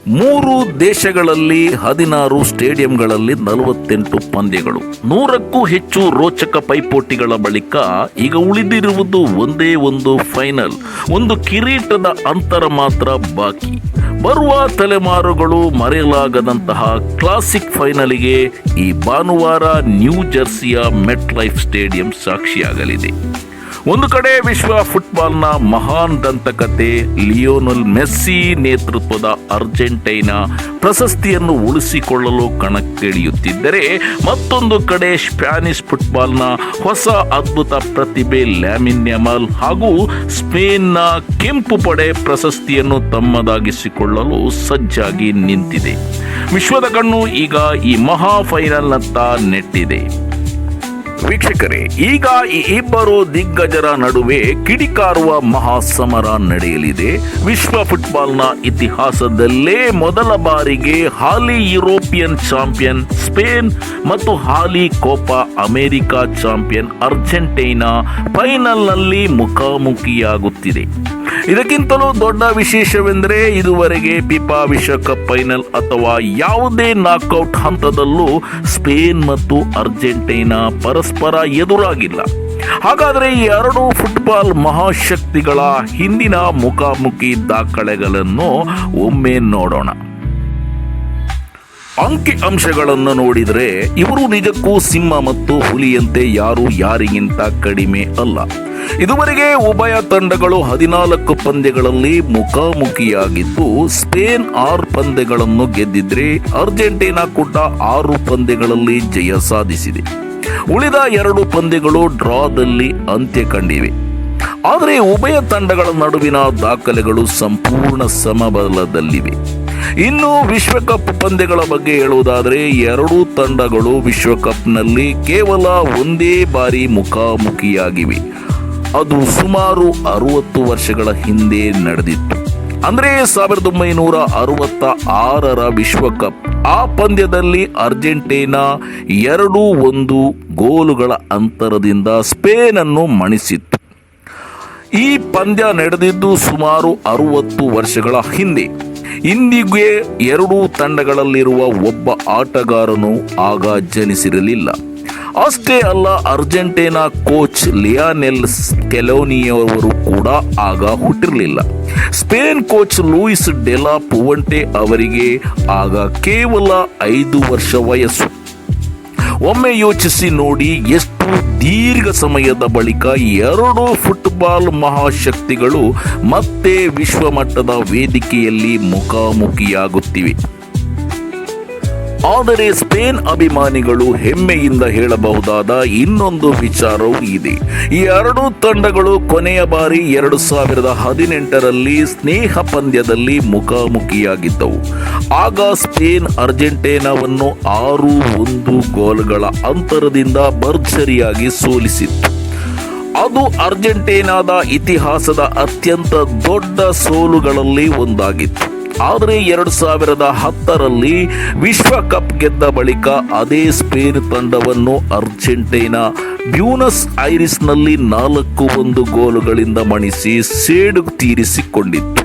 3 ದೇಶಗಳಲ್ಲಿ 16 ಸ್ಟೇಡಿಯಂಗಳಲ್ಲಿ 48 ಪಂದ್ಯಗಳು, 100ಕ್ಕೂ ಹೆಚ್ಚು ರೋಚಕ ಪೈಪೋಟಿಗಳ ಬಳಿಕ ಈಗ ಉಳಿದಿರುವುದು ಒಂದೇ ಒಂದು ಫೈನಲ್, ಒಂದು ಕಿರೀಟದ ಅಂತರ ಮಾತ್ರ ಬಾಕಿ. ಬರುವ ತಲೆಮಾರುಗಳು ಮರೆಯಲಾಗದಂತಹ ಕ್ಲಾಸಿಕ್ ಫೈನಲಿಗೆ ಈ ಭಾನುವಾರ ನ್ಯೂ ಜೆರ್ಸಿಯ ಮೆಟ್ ಲೈಫ್ ಸ್ಟೇಡಿಯಂ ಸಾಕ್ಷಿಯಾಗಲಿದೆ. ಒಂದು ಕಡೆ ವಿಶ್ವ ಫುಟ್ಬಾಲ್ನ ಮಹಾನ್ ದಂತಕತೆ ಲಿಯೋನೆಲ್ ಮೆಸ್ಸಿ ನೇತೃತ್ವದ ಅರ್ಜೆಂಟೈನಾ ಪ್ರಶಸ್ತಿಯನ್ನು ಉಳಿಸಿಕೊಳ್ಳಲು ಕಣಕ್ಕಿಳಿಯುತ್ತಿದ್ದರೆ, ಮತ್ತೊಂದು ಕಡೆ ಸ್ಪ್ಯಾನಿಷ್ ಫುಟ್ಬಾಲ್ನ ಹೊಸ ಅದ್ಭುತ ಪ್ರತಿಭೆ ಲ್ಯಾಮಿನ್ ಯಮಾಲ್ ಹಾಗೂ ಸ್ಪೇನ್ನ ಕೆಂಪು ಪಡೆ ಪ್ರಶಸ್ತಿಯನ್ನು ತಮ್ಮದಾಗಿಸಿಕೊಳ್ಳಲು ಸಜ್ಜಾಗಿ ನಿಂತಿದೆ. ವಿಶ್ವದ ಕಣ್ಣು ಈಗ ಈ ಮಹಾ ಫೈನಲ್ನತ್ತ ನೆಟ್ಟಿದೆ. ವೀಕ್ಷಕರೇ, ಈಗ ಈ ಇಬ್ಬರು ದಿಗ್ಗಜರ ನಡುವೆ ಕಿಡಿಕಾರುವ ಮಹಾಸಮರ ನಡೆಯಲಿದೆ. ವಿಶ್ವ ಫುಟ್ಬಾಲ್ನ ಇತಿಹಾಸದಲ್ಲೇ ಮೊದಲ ಬಾರಿಗೆ ಹಾಲಿ ಯುರೋಪಿಯನ್ ಚಾಂಪಿಯನ್ ಸ್ಪೇನ್ ಮತ್ತು ಹಾಲಿ ಕೋಪಾ ಅಮೆರಿಕಾ ಚಾಂಪಿಯನ್ ಅರ್ಜೆಂಟೈನಾ ಫೈನಲ್ನಲ್ಲಿ ಮುಖಾಮುಖಿಯಾಗುತ್ತಿದೆ. ಇದಕ್ಕಿಂತಲೂ ದೊಡ್ಡ ವಿಶೇಷವೆಂದರೆ, ಇದುವರೆಗೆ ಫಿಫಾ ವಿಶ್ವಕಪ್ ಫೈನಲ್ ಅಥವಾ ಯಾವುದೇ ನಾಕ್ಔಟ್ ಹಂತದಲ್ಲೂ ಸ್ಪೇನ್ ಮತ್ತು ಅರ್ಜೆಂಟೈನಾ ಪರಸ್ಪರ ಎದುರಾಗಿಲ್ಲ. ಹಾಗಾದರೆ ಈ ಎರಡು ಫುಟ್ಬಾಲ್ ಮಹಾಶಕ್ತಿಗಳ ಹಿಂದಿನ ಮುಖಾಮುಖಿ ದಾಖಲೆಗಳನ್ನು ಒಮ್ಮೆ ನೋಡೋಣ. ಅಂಕಿ ಅಂಶಗಳನ್ನು ನೋಡಿದರೆ ಇವರು ನಿಜಕ್ಕೂ ಸಿಂಹ ಮತ್ತು ಹುಲಿಯಂತೆ ಯಾರಿಗಿಂತ ಕಡಿಮೆ ಅಲ್ಲ. ಇದುವರೆಗೆ ಉಭಯ ತಂಡಗಳು 14 ಪಂದ್ಯಗಳಲ್ಲಿ ಮುಖಾಮುಖಿಯಾಗಿದ್ದು, ಸ್ಪೇನ್ 6 ಪಂದ್ಯಗಳನ್ನು ಗೆದ್ದಿದ್ರೆ ಅರ್ಜೆಂಟೈನಾ ಕೂಡ 6 ಪಂದ್ಯಗಳಲ್ಲಿ ಜಯ ಸಾಧಿಸಿದೆ. ಉಳಿದ 2 ಪಂದ್ಯಗಳು ಡ್ರಾದಲ್ಲಿ ಅಂತ್ಯ ಕಂಡಿವೆ. ಆದರೆ ಉಭಯ ತಂಡಗಳ ನಡುವಿನ ದಾಖಲೆಗಳು ಸಂಪೂರ್ಣ ಸಮಬಲದಲ್ಲಿವೆ. ಇನ್ನು ವಿಶ್ವಕಪ್ ಪಂದ್ಯಗಳ ಬಗ್ಗೆ ಹೇಳುವುದಾದರೆ, 2 ತಂಡಗಳು ವಿಶ್ವಕಪ್ನಲ್ಲಿ ಕೇವಲ ಒಂದೇ ಬಾರಿ ಮುಖಾಮುಖಿಯಾಗಿವೆ. ಅದು ಸುಮಾರು 60 ವರ್ಷಗಳ ಹಿಂದೆ ನಡೆದಿತ್ತು. ಅಂದರೆ 1966ರ ವಿಶ್ವಕಪ್. ಆ ಪಂದ್ಯದಲ್ಲಿ ಅರ್ಜೆಂಟೈನಾ 2-1 ಗೋಲುಗಳ ಅಂತರದಿಂದ ಸ್ಪೇನ್ ಅನ್ನು ಮಣಿಸಿತ್ತು. ಈ ಪಂದ್ಯ ನಡೆದಿದ್ದು ಸುಮಾರು 60 ವರ್ಷಗಳ ಹಿಂದೆ. ಇಂದಿಗೆ 2 ತಂಡಗಳಲ್ಲಿರುವ ಒಬ್ಬ ಆಟಗಾರನು ಆಗ ಜನಿಸಿರಲಿಲ್ಲ. ಅಷ್ಟೇ ಅಲ್ಲ, ಅರ್ಜೆಂಟೈನಾ ಕೋಚ್ ಲಿಯಾನೆಲ್ ಸ್ಕೆಲೋನಿಯವರು ಕೂಡ ಆಗ ಹುಟ್ಟಿರಲಿಲ್ಲ. ಸ್ಪೇನ್ ಕೋಚ್ ಲೂಯಿಸ್ ಡೆಲಾ ಪುವಂಟೆ ಅವರಿಗೆ ಆಗ ಕೇವಲ 5 ವರ್ಷ ವಯಸ್ಸು. ಒಮ್ಮೆ ಯೋಚಿಸಿ ನೋಡಿ, ಎಷ್ಟು ದೀರ್ಘ ಸಮಯದ ಬಳಿಕ 2 ಫುಟ್ಬಾಲ್ ಮಹಾಶಕ್ತಿಗಳು ಮತ್ತೆ ವಿಶ್ವಮಟ್ಟದ ವೇದಿಕೆಯಲ್ಲಿ ಮುಖಾಮುಖಿಯಾಗುತ್ತಿವೆ. ಆದರೆ ಸ್ಪೇನ್ ಅಭಿಮಾನಿಗಳು ಹೆಮ್ಮೆಯಿಂದ ಹೇಳಬಹುದಾದ ಇನ್ನೊಂದು ವಿಚಾರವೂ ಇದೆ. ಈ 2 ತಂಡಗಳು ಕೊನೆಯ ಬಾರಿ 2018ರಲ್ಲಿ ಸ್ನೇಹ ಪಂದ್ಯದಲ್ಲಿ ಮುಖಾಮುಖಿಯಾಗಿದ್ದವು. ಆಗ ಸ್ಪೇನ್ ಅರ್ಜೆಂಟೈನಾವನ್ನು 6-1 ಗೋಲುಗಳ ಅಂತರದಿಂದ ಭರ್ಜರಿಯಾಗಿ ಸೋಲಿಸಿತ್ತು. ಅದು ಅರ್ಜೆಂಟೈನಾದ ಇತಿಹಾಸದ ಅತ್ಯಂತ ದೊಡ್ಡ ಸೋಲುಗಳಲ್ಲಿ ಒಂದಾಗಿತ್ತು. ಆದರೆ 2010ರಲ್ಲಿ ವಿಶ್ವಕಪ್ ಗೆದ್ದ ಬಳಿಕ ಅದೇ ಸ್ಪೇನ್ ತಂಡವನ್ನು ಅರ್ಜೆಂಟೈನಾ ಬ್ಯೂನಸ್ ಐರಿಸ್ನಲ್ಲಿ 4-1 ಗೋಲುಗಳಿಂದ ಮಣಿಸಿ ಸೇಡು ತೀರಿಸಿಕೊಂಡಿತ್ತು.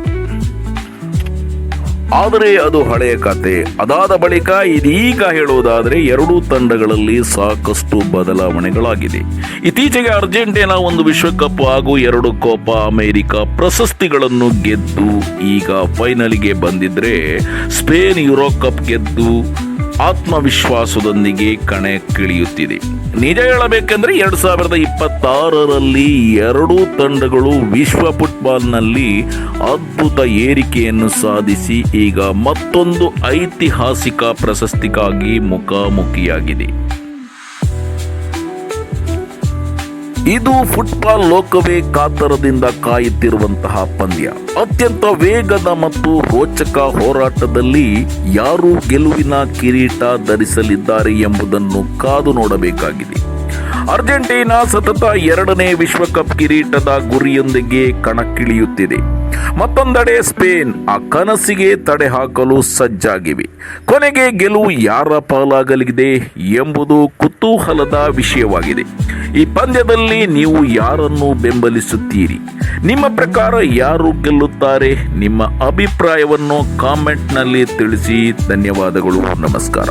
ಆದರೆ ಅದು ಹಳೆಯ ಕತೆ. ಅದಾದ ಬಳಿಕ ಇದೀಗ ಹೇಳುವುದಾದರೆ 2 ತಂಡಗಳಲ್ಲಿ ಸಾಕಷ್ಟು ಬದಲಾವಣೆಗಳಾಗಿದೆ. ಇತ್ತೀಚೆಗೆ ಅರ್ಜೆಂಟೈನಾ 1 ವಿಶ್ವಕಪ್ ಹಾಗೂ 2 ಕೋಪಾ ಅಮೆರಿಕಾ ಪ್ರಶಸ್ತಿಗಳನ್ನು ಗೆದ್ದು ಈಗ ಫೈನಲಿಗೆ ಬಂದಿದ್ರೆ, ಸ್ಪೇನ್ ಯುರೋಕಪ್ ಗೆದ್ದು ಆತ್ಮವಿಶ್ವಾಸದೊಂದಿಗೆ ಕಣಕ್ಕಿಳಿಯುತ್ತಿದೆ. ನಿಜ ಹೇಳಬೇಕೆಂದರೆ 2026ರಲ್ಲಿ 2 ತಂಡಗಳು ವಿಶ್ವ ಫುಟ್ಬಾಲ್ನಲ್ಲಿ ಅದ್ಭುತ ಏರಿಕೆಯನ್ನು ಸಾಧಿಸಿ ಈಗ ಮತ್ತೊಂದು ಐತಿಹಾಸಿಕ ಪ್ರಶಸ್ತಿಗಾಗಿ ಮುಖಾಮುಖಿಯಾಗಿದೆ. ಇದು ಫುಟ್ಬಾಲ್ ಲೋಕವೇ ಕಾತರದಿಂದ ಕಾಯುತ್ತಿರುವಂತಹ ಪಂದ್ಯ. ಅತ್ಯಂತ ವೇಗದ ಮತ್ತು ರೋಚಕ ಹೋರಾಟದಲ್ಲಿ ಯಾರು ಗೆಲುವಿನ ಕಿರೀಟ ಧರಿಸಲಿದ್ದಾರೆ ಎಂಬುದನ್ನು ಕಾದು ನೋಡಬೇಕಾಗಿದೆ. ಅರ್ಜೆಂಟೈನಾ ಸತತ 2ನೇ ವಿಶ್ವಕಪ್ ಕಿರೀಟದ ಗುರಿಯೊಂದಿಗೆ ಕಣಕ್ಕಿಳಿಯುತ್ತಿದೆ. ಮತ್ತೊಂದೆಡೆ ಸ್ಪೇನ್ ಆ ಕನಸಿಗೆ ತಡೆ ಹಾಕಲು ಸಜ್ಜಾಗಿವೆ. ಕೊನೆಗೆ ಗೆಲುವು ಯಾರ ಪಾಲಾಗಲಿದೆ ಎಂಬುದು ಕುತೂಹಲದ ವಿಷಯವಾಗಿದೆ. ಈ ಪಂದ್ಯದಲ್ಲಿ ನೀವು ಯಾರನ್ನು ಬೆಂಬಲಿಸುತ್ತೀರಿ? ನಿಮ್ಮ ಪ್ರಕಾರ ಯಾರು ಗೆಲ್ಲುತ್ತಾರೆ? ನಿಮ್ಮ ಅಭಿಪ್ರಾಯವನ್ನು ಕಾಮೆಂಟ್ನಲ್ಲಿ ತಿಳಿಸಿ. ಧನ್ಯವಾದಗಳು. ನಮಸ್ಕಾರ.